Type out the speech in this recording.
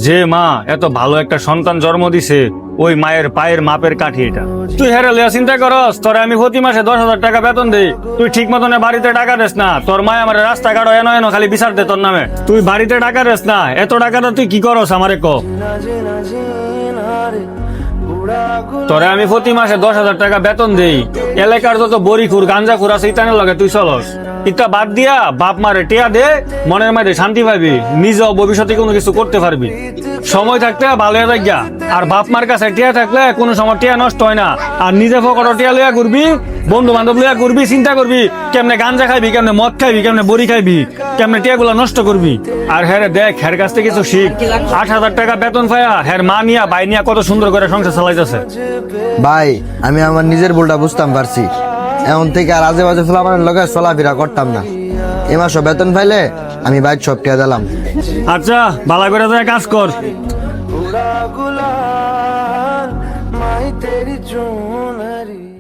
যে মা এত ভালো একটা সন্তান জন্ম দিছে ওই মায়ের পায়ের মাপের কাঠি এটা। তুই হেরে লিয়া চিন্তা করস তোরে আমি প্রতি মাসে 10,000 টাকা বেতন দেই, তুই ঠিক মতন বাড়িতে টাকা দেস না, তোর মায় আমার রাস্তাঘাট এনো এনো খালি বিচার দে তোর নামে। তুই বাড়িতে টাকা দেস না, এত টাকাটা তুই কি করস আমারে ক? তোরে আমি প্রতি মাসে 10,000 টাকা বেতন দেই, এলাকার যত বড়িখুর গাঞ্জাখুর আছে ইতানের লগে তুই চলস। ইটা বাদ দিয়া বাপ মারে টিয়া দে, মনের মাঝে শান্তি পাবি, নিজেও ভবিষ্যতে কোনো কিছু করতে পারবি। সময় থাকতে ভালো হয়ে থাকিয়া, আর বাপ মার কাছে টিয়া থাকলে কোনো সময় টিয়া নষ্ট হয় না। আর নিজে ফকর টিয়া লইয়া ঘুরবি, বন্ধু বান্ধব লইয়া ঘুরবি, চিন্তা করবি কেমনে গাঞ্জা খাইবি, কেমনে মদ খাইবি, কেমনে বড়ি খাইবি, কেমনে টিয়া গুলা নষ্ট করবি। আর হ্যাঁ দেখ, হ্যার কাছ থেকে কিছু শিখ। 8,000 টাকা বেতন পায়া হ্যার মা নিয়া ভাই নিয়া কত সুন্দর করে সংসার চালাইতেছে। ভাই আমি আমার নিজের ভুলটা বুঝতাম পারছি, এখন থেকে আর আজে বাজে ফেলামানের লগে চলাফেরা করতাম না। এ মাসও বেতন পাইলে আমি বাইক সব টিয়া দিলাম। আচ্ছা ভালো করে তুই কাজ কর। उड़ा गुलाल माही तेरी चूनरी।